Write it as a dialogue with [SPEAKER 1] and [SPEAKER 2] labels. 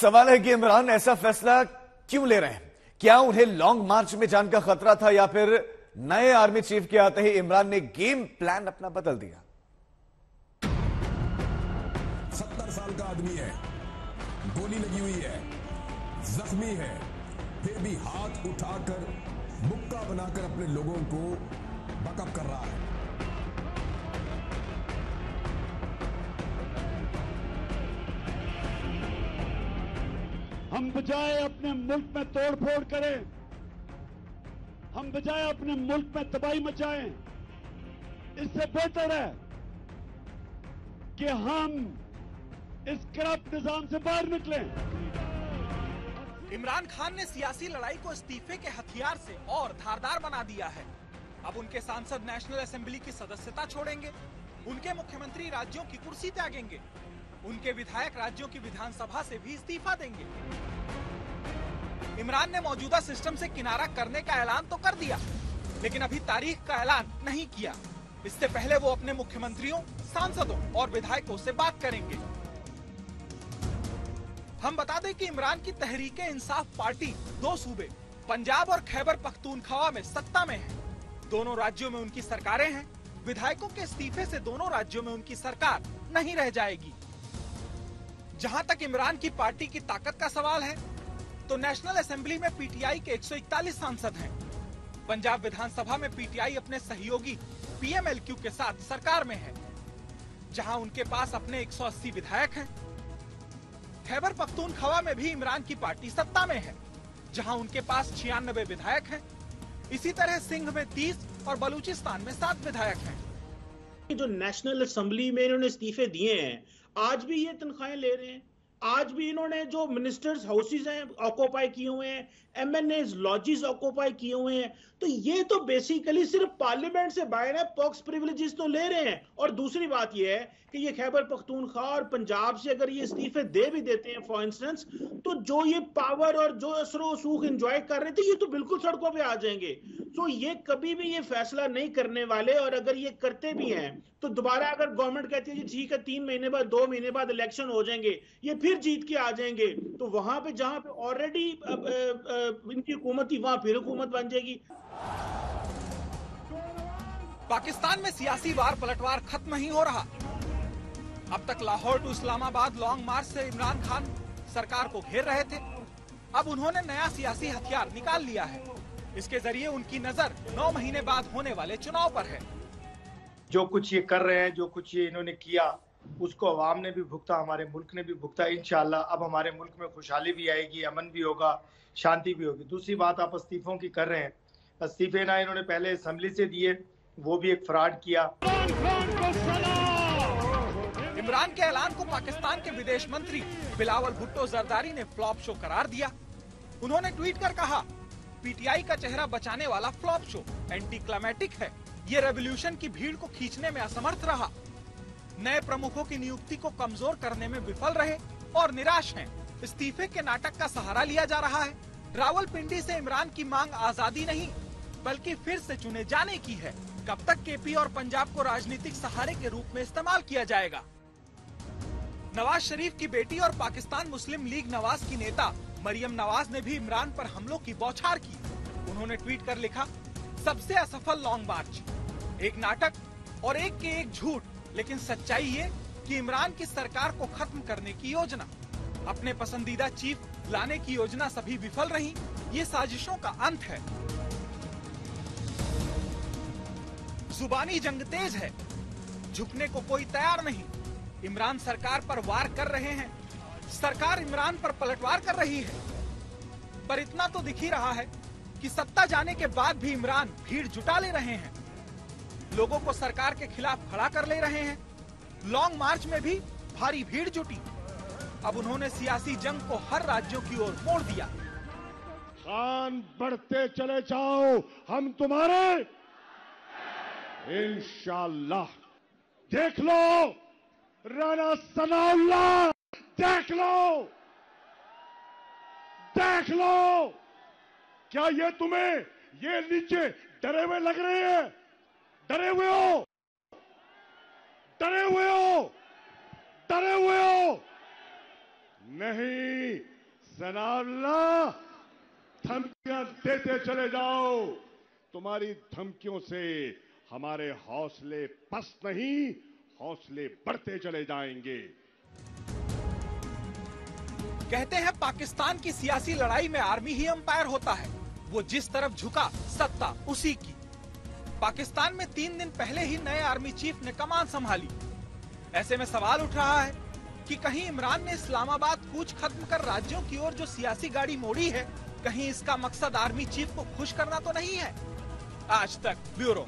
[SPEAKER 1] सवाल है कि इमरान ऐसा फैसला क्यों ले रहे हैं? क्या उन्हें लॉन्ग मार्च में जाने का खतरा था या फिर नए आर्मी चीफ के आते ही इमरान ने गेम प्लान अपना बदल दिया?
[SPEAKER 2] 70 साल का आदमी है, गोली लगी हुई है, जख्मी है, फिर भी हाथ उठाकर मुक्का बनाकर अपने लोगों को बकअप कर रहा है।
[SPEAKER 3] हम बजाय अपने मुल्क में तोड़फोड़ करें, हम बजाय अपने मुल्क में तबाही मचाएं, इससे बेहतर है कि हम इस करप्ट निजाम से बाहर निकलें।
[SPEAKER 4] इमरान खान ने सियासी लड़ाई को इस्तीफे के हथियार से और धारदार बना दिया है। अब उनके सांसद नेशनल असेंबली की सदस्यता छोड़ेंगे, उनके मुख्यमंत्री राज्यों की कुर्सी त्यागेंगे, उनके विधायक राज्यों की विधानसभा से भी इस्तीफा देंगे। इमरान ने मौजूदा सिस्टम से किनारा करने का ऐलान तो कर दिया, लेकिन अभी तारीख का ऐलान नहीं किया। इससे पहले वो अपने मुख्यमंत्रियों, सांसदों और विधायकों से बात करेंगे। हम बता दें कि इमरान की तहरीके इंसाफ पार्टी 2 सूबे पंजाब और खैबर पख्तूनख्वा में सत्ता में है। दोनों राज्यों में उनकी सरकारें हैं। विधायकों के इस्तीफे से दोनों राज्यों में उनकी सरकार नहीं रह जाएगी। जहां तक इमरान की पार्टी की ताकत का सवाल है, तो नेशनल असेंबली में पीटीआई के 141 सांसद हैं। पंजाब विधानसभा में पीटीआई अपने सहयोगी पीएमएलक्यू के साथ सरकार में है, जहां उनके पास अपने 180 विधायक हैं। खैबर पख्तूनख्वा में भी इमरान की पार्टी सत्ता में है, जहां उनके पास 96 विधायक हैं। इसी तरह सिंध में 30 और बलूचिस्तान में 7 विधायक हैं।
[SPEAKER 5] जो नेशनल असेंबली में इन्होंने इस्तीफे दिए हैं, आज भी ये तनख्वाहें ले रहे हैं। आज भी इन्होंने जो मिनिस्टर्स हाउसेज हैं ऑक्यूपाई किए हुए हैं, एमएनएस लॉजेस ऑक्यूपाई किए हुए हैं। तो ये तो बेसिकली सिर्फ पार्लियामेंट से बाहर है, पॉक्स प्रिविलेजेस तो ले रहे हैं। और दूसरी बात ये है कि ये खैबर पख्तूनख्वा और पंजाब से अगर ये इस्तीफे दे भी देते हैं फॉर इंस्टेंस, तो जो ये पावर और जो असरो सूख एंजॉय कर रहे थे, ये तो बिल्कुल सड़कों पे आ जाएंगे। तो ये कभी भी ये फैसला नहीं करने वाले, और अगर ये करते भी हैं तो दोबारा अगर गवर्नमेंट कहती है जी ठीक है 3 महीने बाद 2 महीने बाद इलेक्शन हो जाएंगे, ये फिर जीत के आ जाएंगे, तो वहां पे जहां पे ऑलरेडी इनकी हुकूमत थी वहां फिर हुकूमत बन जाएगी।
[SPEAKER 4] पाकिस्तान में सियासी वार पलटवार खत्म नहीं हो रहा। अब तक लाहौर टू इस्लामाबाद लॉन्ग मार्च से इमरान खान सरकार को घेर रहे थे। अब उन्होंने नया सियासी हथियार निकाल लिया है। इसके जरिए उनकी नजर 9 महीने बाद होने वाले चुनाव पर है।
[SPEAKER 6] जो कुछ ये कर रहे हैं, जो कुछ ये इन्होंने किया, उसको अवाम ने भी भुगता, हमारे मुल्क ने भी भुगता। इंशाअल्लाह अब हमारे मुल्क में खुशहाली भी आएगी, अमन भी होगा, शांति भी होगी। दूसरी बात आप इस्तीफों की कर रहे हैं, इस्तीफे ना इन्होंने पहले असेंबली से दिए, वो भी एक फ्रॉड किया।
[SPEAKER 4] इमरान के ऐलान को पाकिस्तान के विदेश मंत्री बिलावल भुट्टो जरदारी ने फ्लॉप शो करार दिया। उन्होंने ट्वीट कर कहा, पीटीआई का चेहरा बचाने वाला फ्लॉप शो एंटी क्लाइमेटिक है। ये रेवोल्यूशन की भीड़ को खींचने में असमर्थ रहा। नए प्रमुखों की नियुक्ति को कमजोर करने में विफल रहे और निराश हैं। इस्तीफे के नाटक का सहारा लिया जा रहा है। रावलपिंडी से इमरान की मांग आजादी नहीं, बल्कि फिर से चुने जाने की है। कब तक केपी और पंजाब को राजनीतिक सहारे के रूप में इस्तेमाल किया जाएगा? नवाज शरीफ की बेटी और पाकिस्तान मुस्लिम लीग नवाज की नेता मरियम नवाज ने भी इमरान पर हमलों की बौछार की। उन्होंने ट्वीट कर लिखा, सबसे असफल लॉन्ग मार्च, एक नाटक और एक के एक झूठ, लेकिन सच्चाई ये कि इमरान की सरकार को खत्म करने की योजना, अपने पसंदीदा चीफ लाने की योजना सभी विफल रही। ये साजिशों का अंत है। जुबानी जंग तेज है, झुकने को कोई तैयार नहीं। इमरान सरकार पर वार कर रहे हैं, सरकार इमरान पर पलटवार कर रही है। पर इतना तो दिख ही रहा है कि सत्ता जाने के बाद भी इमरान भीड़ जुटा ले रहे हैं, लोगों को सरकार के खिलाफ खड़ा कर ले रहे हैं। लॉन्ग मार्च में भी भारी भीड़ जुटी। अब उन्होंने सियासी जंग को हर राज्यों की ओर मोड़ दिया।
[SPEAKER 3] खान बढ़ते चले जाओ, हम तुम्हारे इंशाअल्लाह। देख लो राणा सनाउल्लाह, देख लो, देख लो। क्या ये तुम्हें ये नीचे डरे हुए लग रहे हैं? डरे हुए हो, डरे हुए हो, डरे हुए हो। नहीं, सनाल्लाह, धमकियां देते चले जाओ। तुम्हारी धमकियों से हमारे हौसले पस्त नहीं, हौसले बढ़ते चले जाएंगे।
[SPEAKER 4] कहते हैं पाकिस्तान की सियासी लड़ाई में आर्मी ही अंपायर होता है। वो जिस तरफ झुका सत्ता उसी की। पाकिस्तान में 3 दिन पहले ही नए आर्मी चीफ ने कमान संभाली। ऐसे में सवाल उठ रहा है कि कहीं इमरान ने इस्लामाबाद कूच खत्म कर राज्यों की ओर जो सियासी गाड़ी मोड़ी है, कहीं इसका मकसद आर्मी चीफ को खुश करना तो नहीं है। आज तक ब्यूरो।